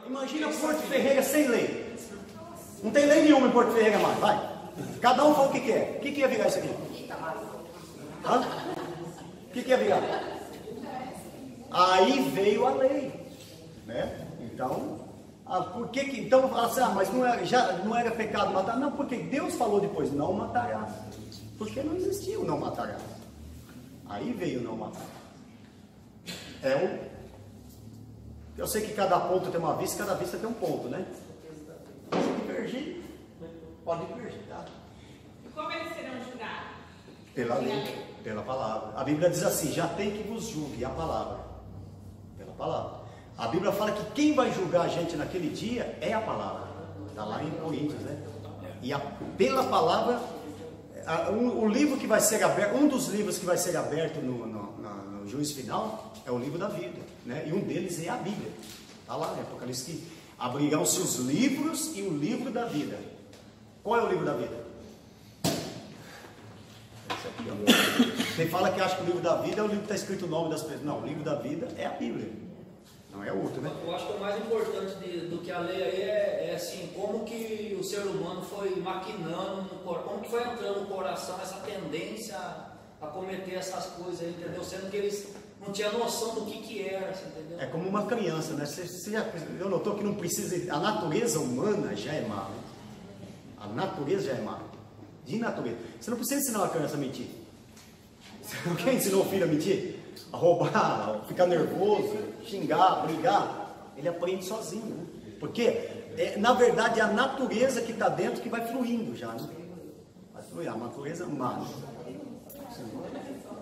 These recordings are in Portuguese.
Imagina Porto Ferreira sem lei. Não tem lei nenhuma em Porto Ferreira mais, vai. Cada um fala o que quer. O que ia virar isso aqui? Hã? O que ia virar? Aí veio a lei, né? Então, por que que então assim, mas não era pecado matar? Não, porque Deus falou depois, não matará. Porque não existia o não matará. Aí veio o não matar. Eu sei que cada ponto tem uma vista, cada vista tem um ponto, né? Se divergir, pode divergir, tá? E como eles serão julgados? Pela lei, pela palavra. A Bíblia diz assim, já tem que vos julgue, a palavra. Pela palavra. A Bíblia fala que quem vai julgar a gente naquele dia é a palavra. Está lá em Coríntios, né? E pela palavra, o livro que vai ser aberto, um dos livros que vai ser aberto no juízo final é o livro da vida, né? E um deles é a Bíblia. Está lá em Apocalipse que abrirão-se os livros e o livro da vida. Qual é o livro da vida? Esse aqui, ó. Quem fala que acha que o livro da vida é o livro que está escrito o nome das pessoas. Não, o livro da vida é a Bíblia. Não é outro, né? Eu acho que o mais importante do que a lei aí é assim, como que o ser humano foi maquinando, como que foi entrando no coração essa tendência a cometer essas coisas aí, entendeu? Sendo que eles não tinham noção do que era, entendeu? É como uma criança, né? Você já notou que não precisa... A natureza humana já é má, né? A natureza já é má. De natureza. Você não precisa ensinar uma criança a mentir. Quem ensinou o filho a mentir? A roubar, a ficar nervoso, xingar, brigar. Ele aprende sozinho, né? Porque, na verdade, é a natureza que está dentro que vai fluindo já, né? Vai fluir, a natureza má.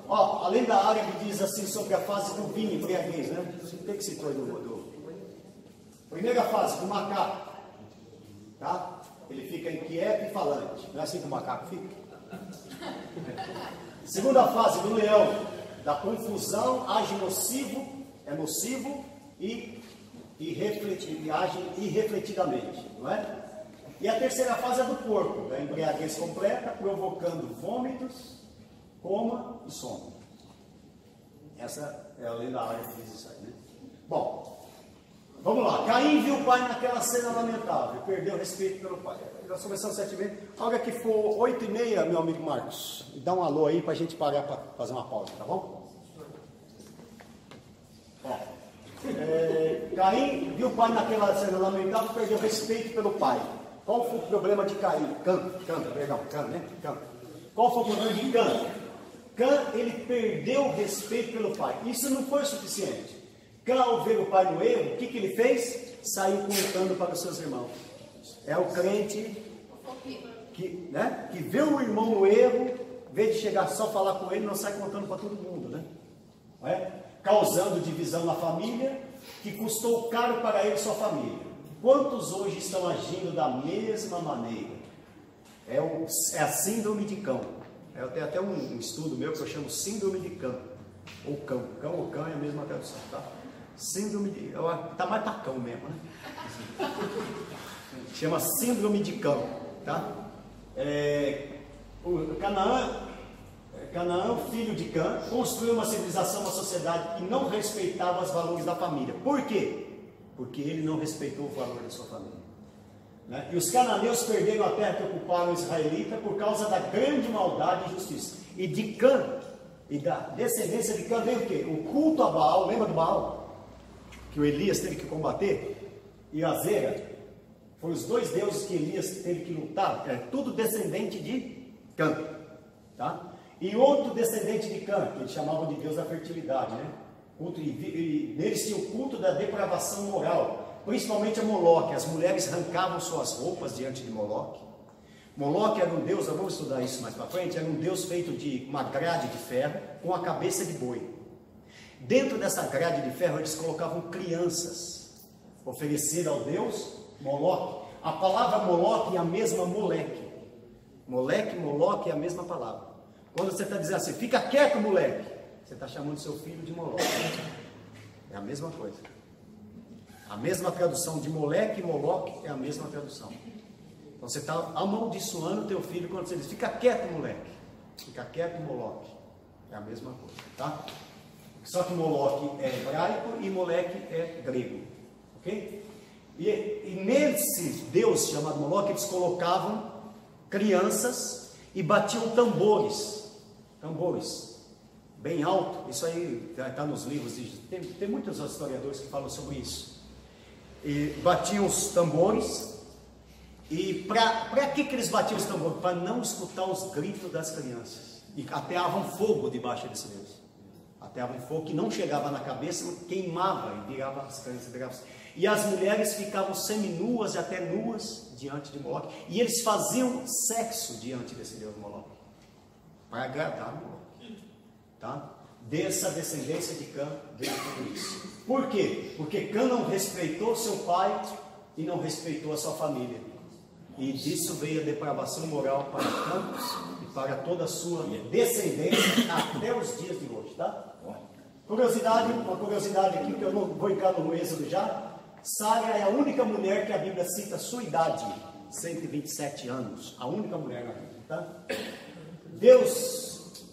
Ó, além da área que diz assim sobre a fase do vinho, embriaguez, né? O que citou aí primeira fase, do macaco. Tá? Ele fica inquieto e falante. Não é assim que o macaco fica? Segunda fase, do leão. Da confusão, age nocivo, é nocivo e age irrefletidamente, não é? E a terceira fase é do porco, da embriaguez completa, provocando vômitos, coma e sono. Essa é a lei da área que diz isso aí, né? Bom, vamos lá. Caim viu o pai naquela cena lamentável, perdeu o respeito pelo pai. Nós começamos 7h30. A hora que for 8h30, meu amigo Marcos, dá um alô aí para a gente parar para fazer uma pausa, tá bom? Caim viu o pai naquela cena lamentável, perdeu respeito pelo pai. Qual foi o problema de Caim? Cã, né? Qual foi o problema de Cã? Cã, ele perdeu o respeito pelo pai. Isso não foi suficiente. Cã, ao ver o pai no erro, o que ele fez? Saiu contando para os seus irmãos. É o crente que vê o irmão no erro, em vez de chegar só falar com ele, não sai contando para todo mundo, né? Não é? Causando divisão na família, que custou caro para ele e sua família. Quantos hoje estão agindo da mesma maneira? É a síndrome de Cão. Eu tenho até um estudo meu que eu chamo síndrome de Cão. Ou cão. Cão ou cão é a mesma tradução, tá? Síndrome de... Tá mais para cão mesmo, né? Chama síndrome de Cão, tá? Canaã, filho de Cã, construiu uma civilização, uma sociedade que não respeitava os valores da família. Por quê? Porque ele não respeitou o valor da sua família. Né? E os cananeus perderam a terra que ocuparam o israelita por causa da grande maldade e injustiça. E de Cã, e da descendência de Cã, veio o quê? O culto a Baal, lembra do Baal? Que o Elias teve que combater? E Azera, foram os dois deuses que Elias teve que lutar. É tudo descendente de Cã, tá? E outro descendente de Cã, que eles chamavam de Deus da fertilidade, né? E neles tinha o culto da depravação moral, principalmente a Moloque. As mulheres arrancavam suas roupas diante de Moloque. Moloque era um deus, vamos estudar isso mais para frente, era um deus feito de uma grade de ferro com a cabeça de boi. Dentro dessa grade de ferro eles colocavam crianças, oferecer ao deus Moloque. A palavra Moloque é a mesma Moleque. Moloque é a mesma palavra. Quando você está dizendo assim, fica quieto, moleque, você está chamando seu filho de Moloque. É a mesma coisa. A mesma tradução de moleque e Moloque é a mesma tradução. Então você está amaldiçoando o teu filho quando você diz, fica quieto, moleque. Fica quieto, Moloque. É a mesma coisa, tá? Só que Moloque é hebraico e moleque é grego. Ok? E nesse Deus chamado Moloque, eles colocavam crianças e batiam tambores bem alto. Isso aí está nos livros, tem muitos historiadores que falam sobre isso. E batiam os tambores. E para que eles batiam os tambores? Para não escutar os gritos das crianças. E ateavam fogo debaixo desse Deus. Ateavam fogo que não chegava na cabeça, queimava e virava as crianças. E as mulheres ficavam seminuas e até nuas diante de Moloque. E eles faziam sexo diante desse Deus Moloque, para agradar Moloque. Tá? Dessa descendência de Cã veio tudo isso. Por quê? Porque Cã não respeitou seu pai e não respeitou a sua família. E disso veio a depravação moral para Cã e para toda a sua descendência até os dias de hoje, tá? Uma curiosidade aqui, que eu não vou entrar no Êxodo já. Sara é a única mulher que a Bíblia cita a sua idade, 127 anos. A única mulher na Bíblia, tá? Deus,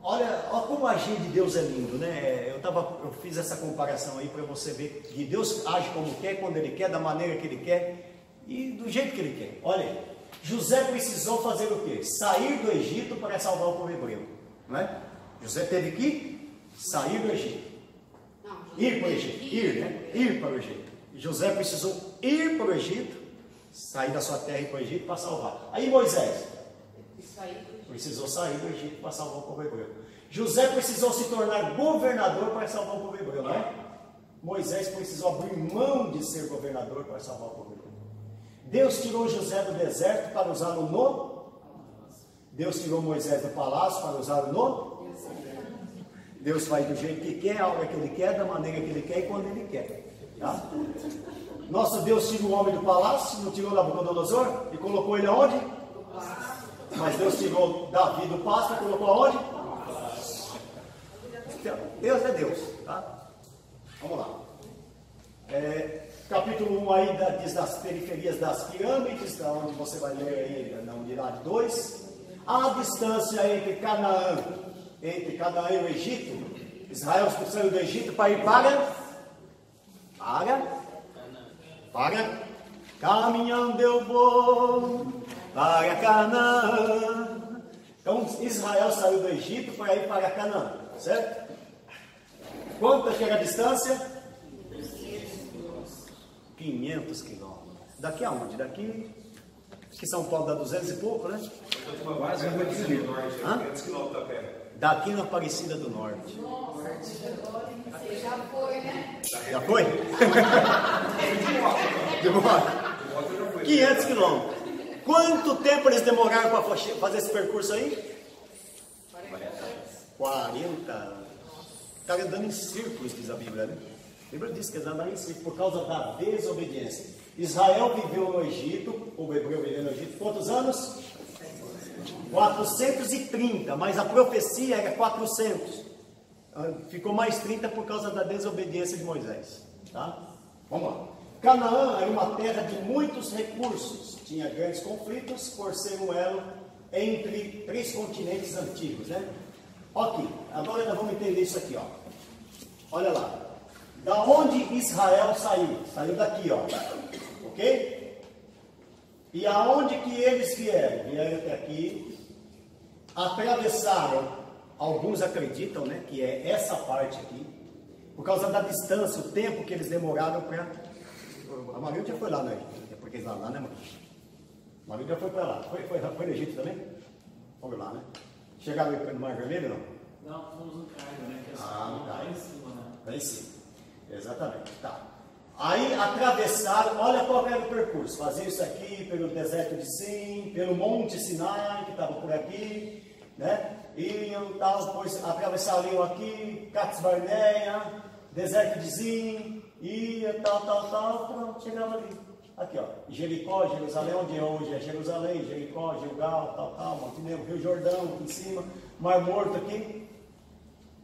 olha como agir de Deus é lindo, né? Eu fiz essa comparação aí para você ver que Deus age como quer, quando Ele quer, da maneira que Ele quer e do jeito que Ele quer. Olha aí, José precisou fazer o quê? Sair do Egito para salvar o povo hebreu, não é? José teve que sair do Egito. Ir para o Egito, ir para o Egito. José precisou ir para o Egito, sair da sua terra e ir para o Egito para salvar. Aí Moisés precisou sair do Egito para salvar o povo hebreu. José precisou se tornar governador para salvar o povo hebreu, não é? Moisés precisou abrir mão de ser governador para salvar o povo hebreu. Deus tirou José do deserto para usá-lo no... Deus tirou Moisés do palácio para usá-lo no... Deus faz do jeito que quer, a hora que Ele quer, da maneira que Ele quer e quando Ele quer. Tá? Nosso Deus tirou o homem do palácio, não tirou Nabucodonosor e colocou ele aonde? Mas Deus tirou Davi do pasto e colocou aonde? Deus é Deus. Tá? Vamos lá. Capítulo 1 aí diz das periferias das pirâmides, da onde você vai ler aí na unidade 2. A distância entre Canaã e o Egito. Israel saiu do Egito para ir para caminhando eu vou para Canaã. Então Israel saiu do Egito para ir para Canaã, certo? Quanto que era a distância? 500 quilômetros. Daqui aonde? Daqui que São Paulo dá 200 e pouco, né? Quase 500 quilômetros da pé. Daqui na Aparecida do Norte. Você já foi, né? Já foi? Demora. 500 quilômetros. Quanto tempo eles demoraram para fazer esse percurso aí? 40 anos. Estavam andando em círculos, diz a Bíblia, né? A Bíblia diz que eles andaram em círculos por causa da desobediência. Israel viveu no Egito, o hebreu viveu no Egito, quantos anos? 430, mas a profecia era 400. Ficou mais 30 por causa da desobediência de Moisés. Tá? Vamos lá. Canaã era uma terra de muitos recursos. Tinha grandes conflitos por ser um elo entre 3 continentes antigos, né? Ok, agora nós vamos entender isso aqui, ó. Olha lá. Da onde Israel saiu? Saiu daqui, ó. Ok? E aonde que eles vieram? Vieram até aqui. Atravessaram, alguns acreditam, né, que é essa parte aqui, por causa da distância, o tempo que eles demoraram para... A Maria já foi lá, né? Porque eles lá, né, mano? A Maria já foi para lá. Foi no Egito também? Foi lá, né? Chegaram no Mar Vermelho, não? Não, fomos no Cairo, né? Que é no Cairo. lá em cima, né? Lá em cima. Exatamente. Tá. Aí atravessaram, olha qual era o percurso. Faziam isso aqui pelo deserto de Sim, pelo Monte Sinai, que estava por aqui, né? Iam, tal, depois atravessariam aqui, Cades Barneia, deserto de Zim, ia, tal, pronto, chegava ali. Aqui, ó, Jericó, Jerusalém, onde é hoje? É Jerusalém, Jericó, Gilgal, tal, Montenegro, Rio Jordão, aqui em cima, Mar Morto aqui.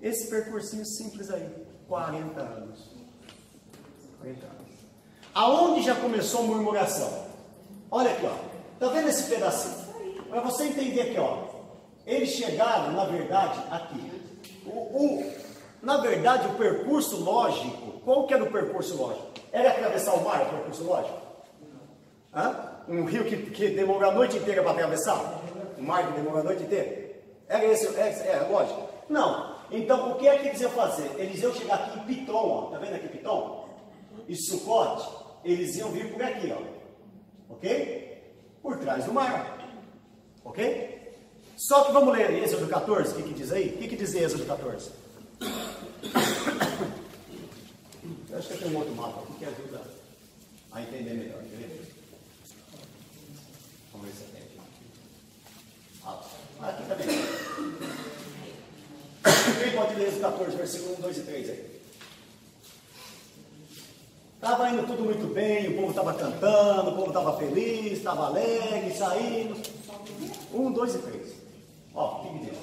Esse percursinho simples aí, 40 anos. 40 anos. Aonde já começou a murmuração? Olha aqui, ó. Tá vendo esse pedacinho? Para você entender aqui, ó. Eles chegaram, na verdade, aqui. Na verdade, o percurso lógico, qual que era o percurso lógico? Era atravessar o mar, por curso lógico? Um rio que demorou a noite inteira para atravessar? Um mar que demorou a noite inteira? Era esse, lógico? Não. Então, o que é que eles iam fazer? Eles iam chegar aqui em Pitom, ó. Tá vendo aqui Pitom? E Sucote, eles iam vir por aqui, ó. Ok? Por trás do mar. Ok? Só que vamos ler Êxodo 14, o que diz aí? O que diz Êxodo 14? Eu acho que eu tenho um outro mapa aqui que ajuda a entender melhor. Entendeu? Vamos ver se tem aqui. Aqui também. Quem pode ler Êxodo 14, versículo 1, 2 e 3 aí? Estava indo tudo muito bem, o povo estava cantando, o povo estava feliz, estava alegre, saindo. 1, 2 e 3. Ó, o que diz?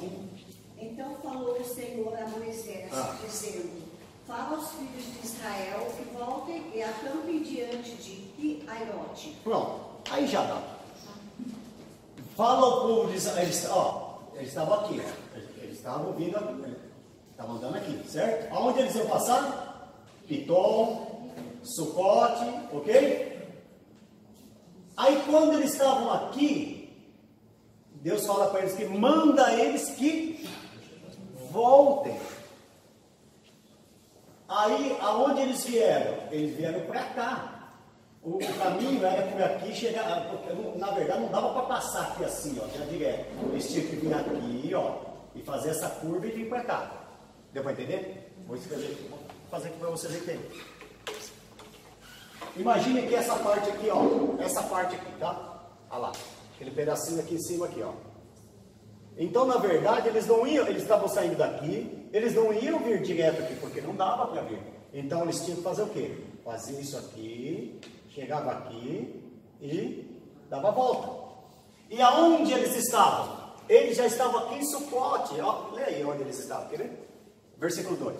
Então falou o Senhor a Moisés, dizendo: fala aos filhos de Israel que voltem e acampem diante de Pi-Airote. Pronto, aí já dá. Fala ao povo de Israel, eles estavam aqui, eles estavam vindo aqui, estavam andando aqui, certo? Aonde eles iam passar? Pitom, Sucote, ok? Aí quando eles estavam aqui, Deus fala para eles que manda eles que voltem. Aí, aonde eles vieram? Eles vieram para cá. O caminho era por aqui, chegar, na verdade não dava para passar aqui assim, ó, já direto. Eles tinham que vir aqui, ó, e fazer essa curva e vir para cá. Deu para entender? Vou escrever, vou fazer aqui para vocês entenderem. Imagine que essa parte aqui, ó, essa parte aqui, tá? Olha lá, aquele pedacinho aqui em cima aqui, ó. Então, na verdade, eles estavam saindo daqui, eles não iam vir direto aqui, porque não dava para vir. Então, eles tinham que fazer o quê? Fazia isso aqui, chegava aqui e dava a volta. E aonde eles estavam? Eles já estavam aqui em Sucote, ó. Lê aí onde eles estavam, quer ver? Versículo 2.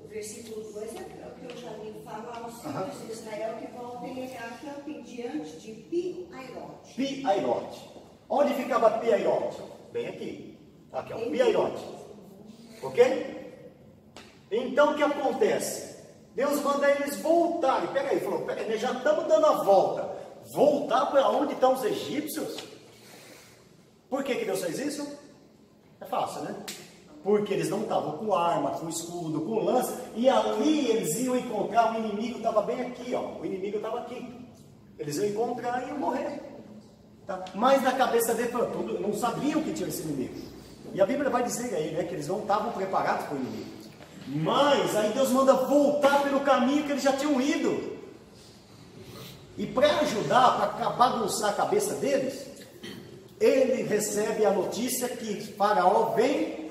O versículo 2 é o que eu já li. Fala aos filhos de Israel que voltem e acampem diante de Pi-Airote. Pi-Airote. Onde ficava Pi-Airote? Bem aqui. Aqui, ó, Pi-Airote. Ok? Então, o que acontece? Deus manda eles voltarem. Pega aí, falou, pega aí, já estamos dando a volta. Voltar para onde estão os egípcios? Por que Deus fez isso? É fácil, né? Porque eles não estavam com arma, com escudo, com lança, e ali eles iam encontrar, o inimigo estava bem aqui, ó. O inimigo estava aqui. Eles iam encontrar e iam morrer. Tá? Mas na cabeça dele, não sabiam que tinha esse inimigo. E a Bíblia vai dizer aí, né, que eles não estavam preparados para o inimigo. Mas aí Deus manda voltar pelo caminho que eles já tinham ido. E para ajudar, para bagunçar a cabeça deles, ele recebe a notícia que Faraó vem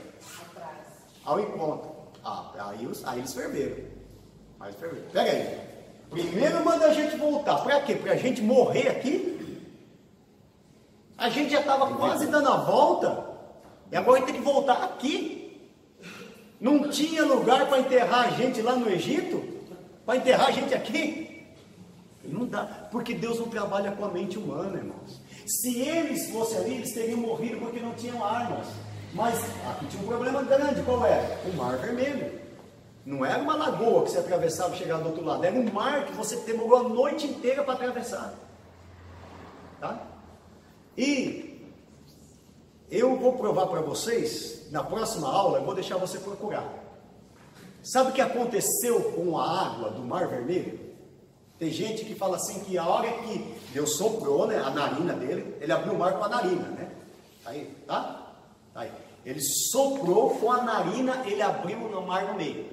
ao encontro. Aí eles ferveram. Pega aí. Primeiro manda a gente voltar. Para quê? Para a gente morrer aqui? A gente já estava quase dando a volta. E agora tem que voltar aqui. Não tinha lugar para enterrar a gente lá no Egito? Para enterrar a gente aqui? Não dá. Porque Deus não trabalha com a mente humana, irmãos. Se eles fossem ali, eles teriam morrido porque não tinham armas. Mas aqui tinha um problema grande. Qual era? O Mar Vermelho. Não era uma lagoa que você atravessava e chegava do outro lado. Era um mar que você demorou a noite inteira para atravessar. Tá? E eu vou provar para vocês, na próxima aula, eu vou deixar você procurar. Sabe o que aconteceu com a água do Mar Vermelho? Tem gente que fala assim que a hora que Deus soprou, né, a narina dele, ele abriu o mar com a narina, né? Aí, tá? Aí. Ele soprou com a narina, ele abriu o mar no meio,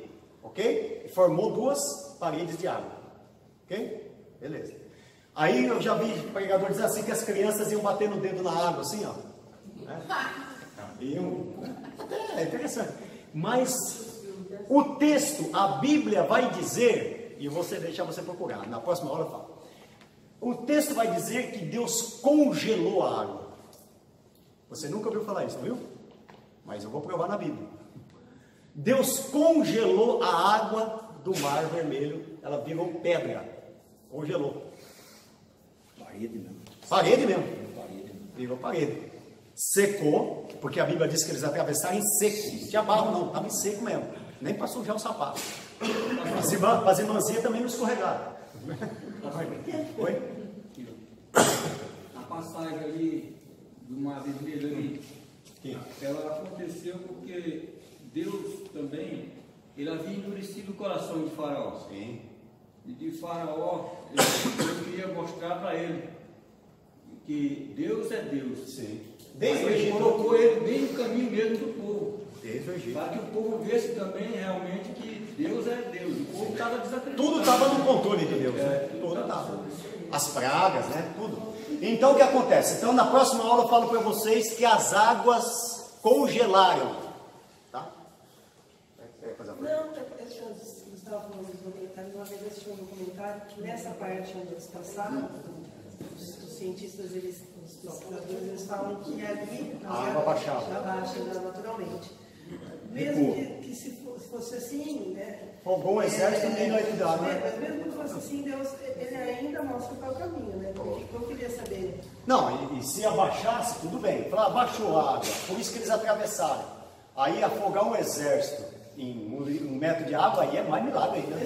ok? E formou duas paredes de água, ok? Beleza. Aí eu já vi pregador dizer assim que as crianças iam bater no dedo na água, assim, ó. É interessante. Mas o texto, a Bíblia vai dizer, e eu vou deixar você procurar, na próxima hora eu falo. O texto vai dizer que Deus congelou a água. Você nunca ouviu falar isso, viu? Mas eu vou provar na Bíblia. Deus congelou a água do Mar Vermelho, ela virou pedra. Congelou. Parede mesmo. Parede mesmo. Virou parede. Secou, porque a Bíblia diz que eles atravessaram em seco. Não tinha barro não, estava em seco mesmo. Nem para sujar o sapato. As irmãzinhas também não escorregaram. Oi? A passagem ali, do Mar Vermelho ali, ela aconteceu porque Deus também, ele havia endurecido o coração de Faraó. Sim. E de Faraó, eu queria mostrar para ele que Deus é Deus. Sim. Desde ele colocou ele bem no caminho mesmo do povo. Desde o Egito. Para que o povo visse também realmente que Deus é Deus. O povo estava desacreditado. Tudo estava no controle de Deus. Tudo estava. As pragas, né? Tudo. Então o que acontece? Então na próxima aula eu falo para vocês que as águas congelaram. Tá? Não, eu estava falando do documentário, uma vez eu assisti um documentário que nessa parte onde eles passaram, os cientistas, os pesquisadores, eles falam que ali a água baixava. Abaixa naturalmente. Mesmo que se fosse assim, né? Fogou um exército nem vai cuidar, né? Mas mesmo que fosse assim, Deus, ele ainda mostra qual é o caminho, né? Porque eu queria saber. Não, e se abaixasse, tudo bem. Fala, abaixou a água, por isso que eles atravessaram. Aí afogar um exército em 1 metro de água, aí é mais milagre ainda.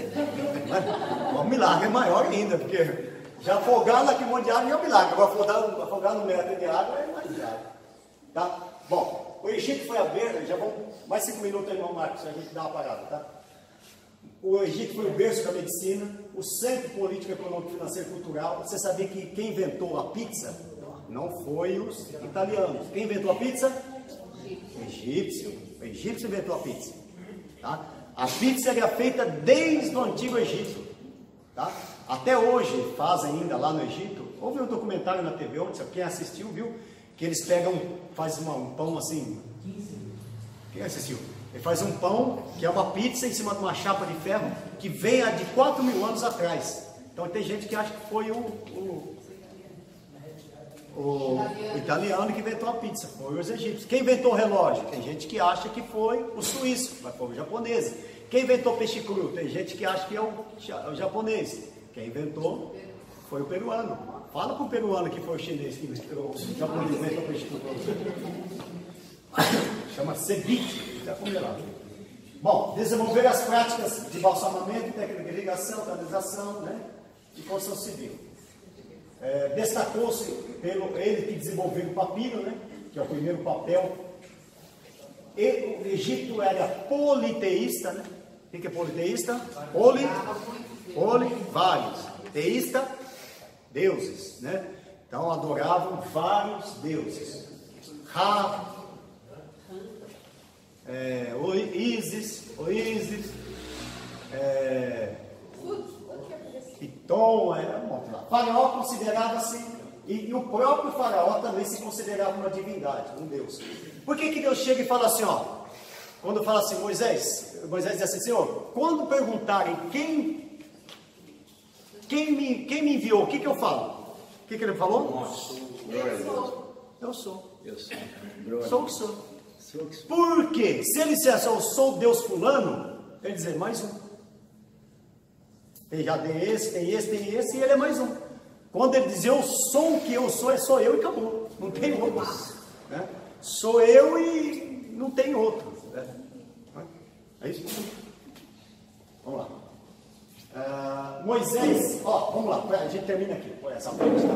O milagre é maior ainda, porque já afogar naquele monte de água é um milagre. Agora afogar no metro de água é mais milagre. Tá? Bom, o Egito foi a berço, já vamos, mais 5 minutos, irmão Marcos, a gente dá uma parada, tá? O Egito foi o berço da medicina, o centro político, econômico, financeiro e cultural. Você sabia que quem inventou a pizza não foi os italianos. Quem inventou a pizza? Egípcio. O egípcio inventou a pizza. Tá? A pizza era feita desde o Antigo Egito. Tá? Até hoje faz ainda lá no Egito. Houve um documentário na TV ontem, quem assistiu viu que eles pegam, faz um pão assim. Quem assistiu? Ele faz um pão, que é uma pizza em cima de uma chapa de ferro, que vem de 4.000 anos atrás. Então tem gente que acha que foi o italiano que inventou a pizza, foi os egípcios. Quem inventou o relógio? Tem gente que acha que foi o suíço, mas foi o japonês. Quem inventou peixe cru? Tem gente que acha que é o japonês. Quem inventou foi o peruano. Fala com o peruano que foi o chinês que inventou, o japonês inventou peixe cru. Chama ceviche. Já comeu lá. Bom, desenvolver as práticas de balsamamento, técnica de irrigação, canalização, né? E construção civil. Destacou-se pelo ele que desenvolveu o papiro, né? Que é o primeiro papel. O Egito era politeísta, né? O que é politeísta? Vários. Teísta, deuses, né? Então adoravam vários deuses. Ísis, Piton, Faraó considerava-se, e o próprio Faraó também se considerava uma divindade, um Deus. Por que Deus chega e fala assim, ó, quando fala assim, Moisés diz assim, Senhor, quando perguntarem quem me enviou, o que eu falo? O que ele falou? Eu sou. Sou o que sou. Por quê? Se ele dissesse, eu sou Deus fulano, ele dizer, mais um. Tem esse, e ele é mais um. Quando ele diz, eu sou o que eu sou, é só eu e acabou. Não tem outro. Né? Sou eu e não tem outro. É isso? Vamos lá. Moisés, vamos lá, a gente termina aqui. Essa parte, tá?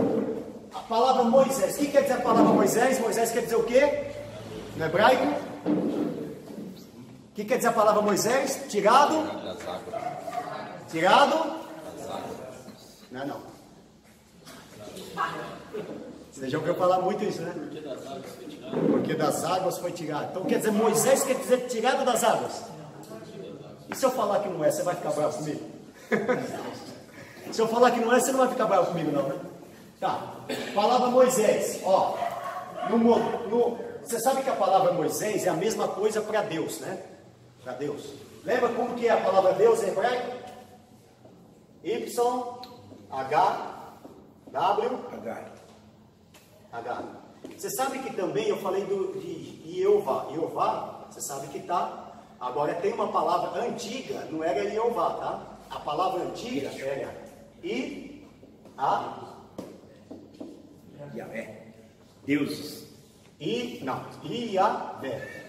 A palavra Moisés, o que quer dizer a palavra Moisés? Moisés quer dizer o quê? No hebraico? O que quer dizer a palavra Moisés? Tirado? Não. Você já ouviu falar muito isso, né? Porque das águas foi tirado. Então quer dizer, Moisés quer dizer tirado das águas. E se eu falar que não é, você vai ficar bravo comigo? Se eu falar que não é, você não vai ficar bravo comigo não, né? Tá. Palavra Moisés. Você sabe que a palavra Moisés é a mesma coisa para Deus, né? Para Deus. Lembra como que é a palavra Deus em hebraico? H. Você sabe que também eu falei de Jeová. Jeová, você sabe que tá. Agora tem uma palavra antiga, não era Jeová, tá? A palavra antiga era Yahvé. Deuses. Iavé.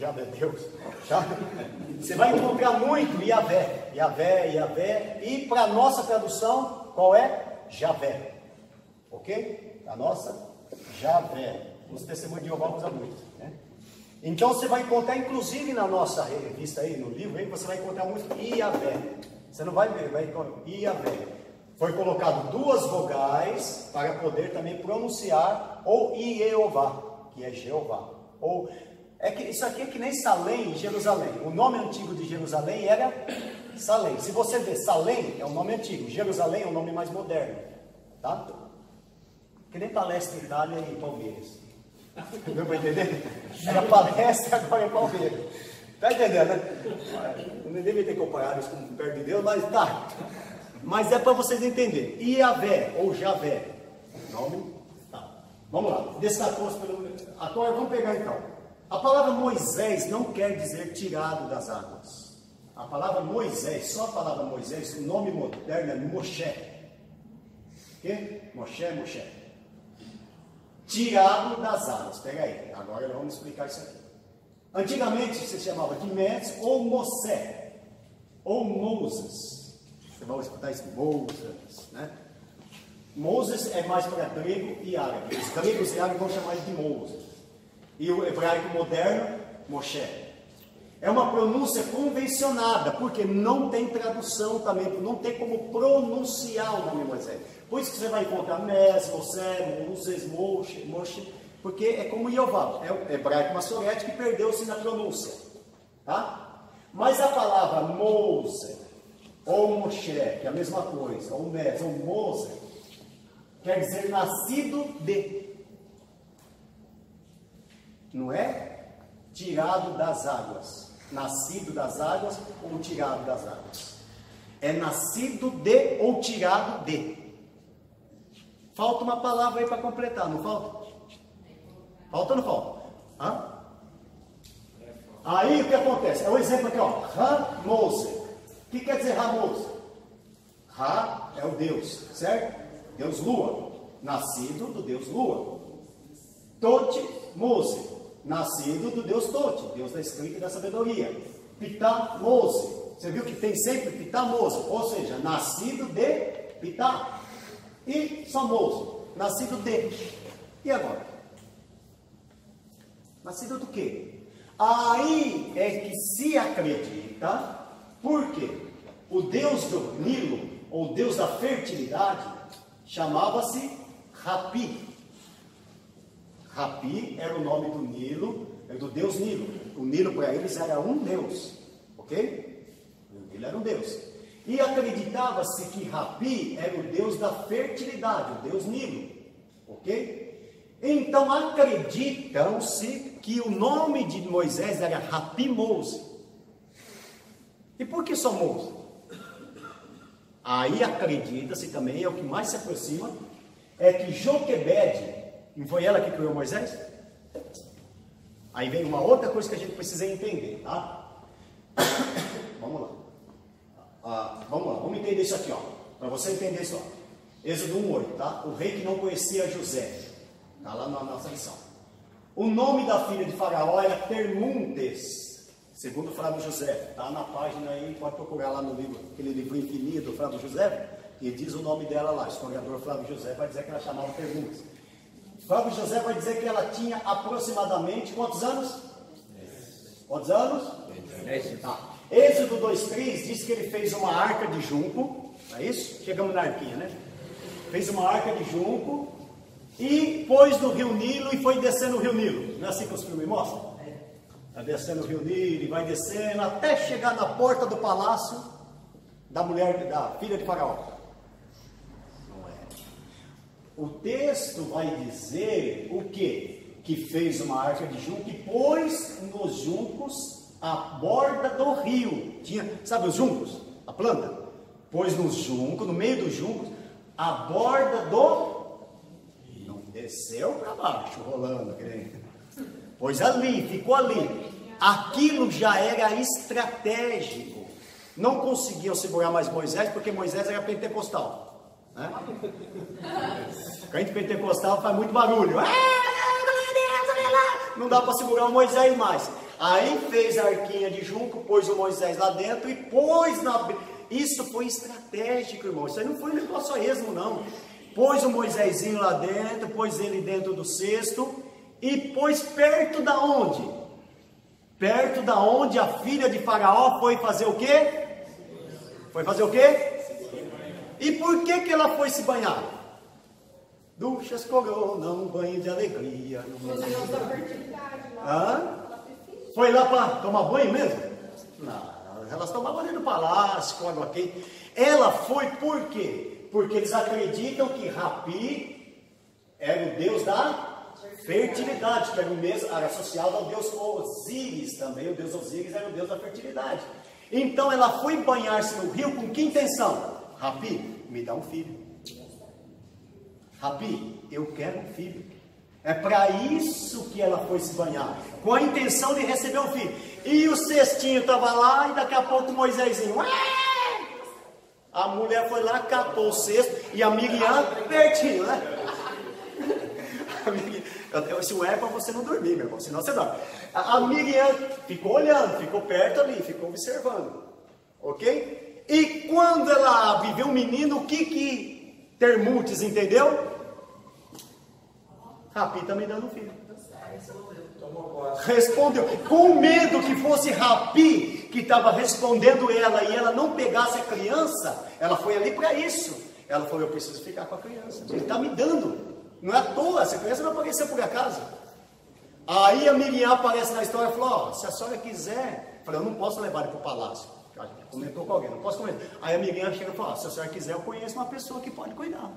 Yahvé Deus, tá? Você vai encontrar muito Yahvé, Yahvé, Yahvé, e para a nossa tradução, qual é? Javé, ok? A nossa, Javé. Os testemunhos de Jeová usam muito, né? Então você vai encontrar, inclusive na nossa revista aí, no livro aí, você vai encontrar muito Yahvé. Você não vai ver, vai encontrar Yahvé. Foi colocado duas vogais para poder também pronunciar, ou Jeová, que é Jeová. Ou, isso aqui é que nem Salém em Jerusalém. O nome antigo de Jerusalém era Salém. Se você ver, Salém é o nome antigo, Jerusalém é o nome mais moderno. Tá? Que nem Palestra, Itália e Palmeiras. Deu para entender? Era Palestra, agora é Palmeiras. Está entendendo, né? Não devia ter comparado isso com perto de Deus, mas tá. Mas é para vocês entenderem. Yahvé ou Javé. Nome? Tá. Vamos lá. Destacou-se pelo. Agora vamos pegar então. A palavra Moisés não quer dizer tirado das águas. A palavra Moisés, só a palavra Moisés, o nome moderno é Moshe. O quê? Moshe. Tirado das águas. Pega aí. Agora nós vamos explicar isso aqui. Antigamente se chamava de Mendes ou Mosé. Ou Moses. Você vai escutar isso, Moses, né? Moses é mais para grego e árabe. Os gregos e árabes vão chamar de Moses. E o hebraico moderno, Moshe. É uma pronúncia convencionada, porque não tem tradução também, não tem como pronunciar o nome Moisés. Por isso que você vai encontrar Mes, Mosé, Moses, Moshe, porque é como Jeová, é o hebraico maçorete que perdeu-se na pronúncia. Tá? Mas a palavra Mose, ou Moshe, que é a mesma coisa, ou Mes, ou Mose, quer dizer nascido de. Não é tirado das águas. Nascido das águas ou tirado das águas. É nascido de ou tirado de. Falta uma palavra aí para completar, não falta? Falta ou não falta? Hã? Aí o que acontece? É o exemplo aqui, ó. Ramose. O que quer dizer Ramose? Ra é o Deus, certo? Deus Lua. Nascido do Deus Lua. Tote, Mose. Nascido do Deus Tote, Deus da escrita e da sabedoria. Pitá, Mose. Você viu que tem sempre Pitá, Mose. Ou seja, nascido de Pitá. E só Mose. Nascido de. E agora? Nascido do quê? Aí é que se acredita, porque o Deus do Nilo, ou Deus da fertilidade, chamava-se Rapi. Rapi era o nome do Nilo, do Deus Nilo. O Nilo para eles era um Deus, ok? O Nilo era um Deus. E acreditava-se que Rapi era o Deus da fertilidade, o Deus Nilo, ok? Então acreditam-se que o nome de Moisés era Rapi Mose. E por que só Mose? Aí acredita-se também, é o que mais se aproxima, é que Joquebede, não foi ela que criou Moisés? Aí vem uma outra coisa que a gente precisa entender, tá? Vamos lá. Vamos entender isso aqui, ó. Para você entender isso, ó. Êxodo 1:8, tá? O rei que não conhecia José. Está lá na nossa lição. O nome da filha de Faraó era Termuntes, segundo Flávio José. Está na página aí, pode procurar lá no livro, aquele livro infinito do Flávio José, e diz o nome dela lá. O historiador Flávio José vai dizer que ela chamava Termuntes. Flávio José vai dizer que ela tinha aproximadamente quantos anos? Quantos anos? 10. Tá. Êxodo 2:3 diz que ele fez uma arca de junco. É isso? Chegamos na arquinha, né? Fez uma arca de junco e pôs no rio Nilo e foi descendo o rio Nilo. Não é assim que os filmes mostram? Está descendo o rio Nilo e vai descendo até chegar na porta do palácio da mulher, da filha de Faraó. O texto vai dizer o quê? Que fez uma arca de junco e pôs nos juncos a borda do rio. Tinha, sabe os juncos? A planta? Pôs nos juncos, no meio dos juncos, a borda do... Não desceu para baixo, rolando. Pois ali, ficou ali. Aquilo já era estratégico. Não conseguiam segurar mais Moisés, porque Moisés era pentecostal. Né? Crente pentecostal faz muito barulho. Não dá para segurar o Moisés mais. Aí fez a arquinha de junco, pôs o Moisés lá dentro e pôs na... Isso foi estratégico, irmão. Isso aí não foi um negócio a esmo, não. Pôs o Moisésinho lá dentro, pôs ele dentro do cesto e pôs perto da onde? Perto da onde a filha de Faraó foi fazer o quê? Foi fazer o quê? E por que ela foi se banhar? Duchas corona, um banho de alegria. Foi lá para tomar banho mesmo? Não. Elas tomavam ali no palácio, com água quente. Ela foi por quê? Porque eles acreditam que Rapi era o deus da fertilidade, que era o mesmo, era associado ao deus Osíris também. O deus Osíris era o deus da fertilidade. Então ela foi banhar-se no rio com que intenção? Rapi, me dá um filho. Rapi, eu quero um filho. É para isso que ela foi se banhar, com a intenção de receber um filho. E o cestinho estava lá, e daqui a pouco o Moisésinho. A mulher foi lá, catou o cesto, e a Miriam pertinho, né? Se o é para você não dormir, meu irmão, senão você dorme. A Miriam ficou olhando, ficou perto ali, ficou observando. Ok? E quando ela viveu um menino, o que Termutes entendeu? Rapi está me dando um filho. Respondeu. Com medo que fosse Rapi que estava respondendo ela e ela não pegasse a criança, ela foi ali para isso. Ela falou, eu preciso ficar com a criança. Ele está me dando. Não é à toa, essa criança não apareceu por acaso. Aí a Miriam aparece na história e falou, se a senhora quiser, eu falei, eu não posso levar ele para o palácio. A gente comentou com alguém, não posso comer. Aí a Miriam chega e fala, se a senhora quiser, eu conheço uma pessoa que pode cuidar.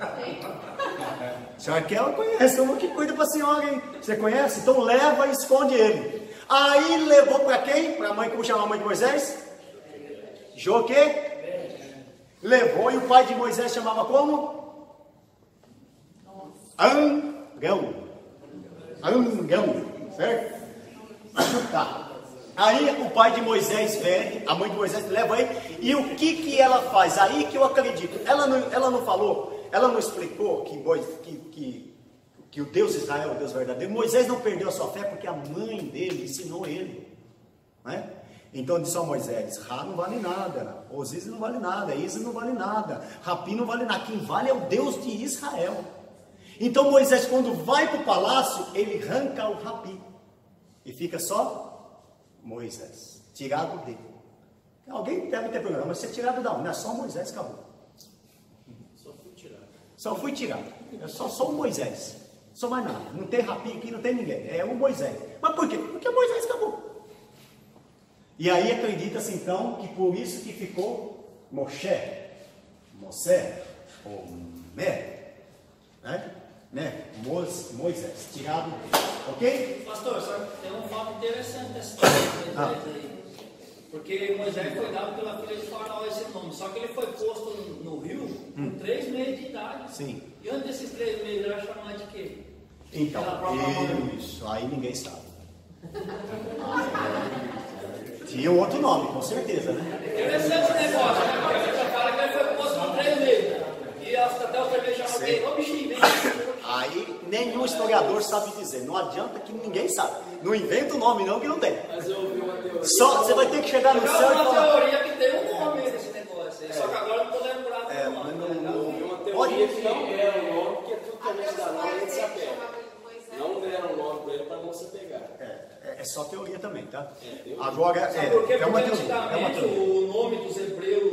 A senhora quer, eu conheço uma que cuida para a senhora, hein? Você conhece? Então leva e esconde ele. Aí levou para quem? Para a mãe, como chama a mãe de Moisés? Joquê? Levou e o pai de Moisés chamava como? Angão. Angão, certo? Tá. Aí o pai de Moisés vem, a mãe de Moisés leva ele, e o que ela faz? Aí que eu acredito. Ela não falou. Ela não explicou que o Deus Israel é o Deus verdadeiro. Moisés não perdeu a sua fé porque a mãe dele ensinou ele. Né? Então disse ao Moisés, Ra não vale nada, Osíris não vale nada, Isis não vale nada, Rapi não vale nada, quem vale é o Deus de Israel. Então Moisés, quando vai para o palácio, ele arranca o Rapi e fica só Moisés, tirado dele. Alguém deve ter perguntado, mas você é tirado da onde? Não é só Moisés, acabou. Só fui tirado. É só o Moisés. Só mais nada. Não tem Rapi aqui, não tem ninguém. É o Moisés. Mas por quê? Porque Moisés acabou. E aí acredita-se então que por isso que ficou Moshe, ou Moisés, tirado. Ok? Pastor, só tem um fato interessante dessa história aí. Porque Moisés foi dado pela filha de Faraó esse nome. Só que ele foi posto no rio com 3 meses de idade. Sim. E antes desses 3 meses ele era chamado de quê? Então, isso. Aí ninguém sabe. Tinha um outro nome, com certeza, né? Interessante esse negócio, né? Porque a gente fala que ele foi posto com 3 meses. E até o 3 meses chamava alguém, ô bichinho, vem. Aí nenhum historiador sabe dizer. Não adianta que ninguém sabe. Não inventa o nome não, que não tem. Mas eu ouvi uma teoria. Só você vai ter que chegar no céu e uma falar. teoria que tem um nome nesse negócio. Só que agora eu não estou lembrado do nome. Eu ouvi uma teoria que não deram o nome, porque tudo que a gente dá nome a gente se apega. Não deram o nome para ele para não se pegar. É só teoria também, tá? Agora, é uma antigamente teoria. o nome dos hebreus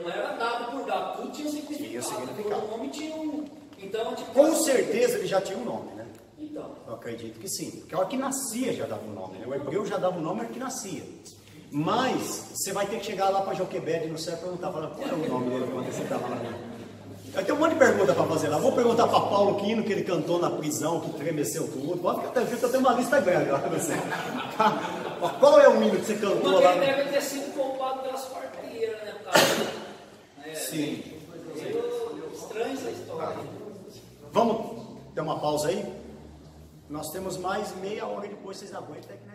não era dado por dado, tudo tinha significado. Tinha significado. O nome tinha um. Então, tipo, Com certeza ele já tinha um nome, né? Então. Eu acredito que sim. Porque a hora que nascia já dava um nome, né? O hebreu já dava um nome na hora que nascia. Mas você vai ter que chegar lá para Joquebede no céu e perguntar, qual é o nome dele quando você estava lá. Eu tenho um monte de perguntas para fazer lá. Vou perguntar para Paulo Quino, que ele cantou na prisão, que tremeceu tudo. Pode ficar tranquilo, eu tenho uma lista grande lá para você. Qual é o hino que você cantou lá? Ele deve ter sido poupado pelas parteiras, né? Sim. Estranha essa história. Vamos ter uma pausa aí? Nós temos mais meia hora depois, vocês aguentam até que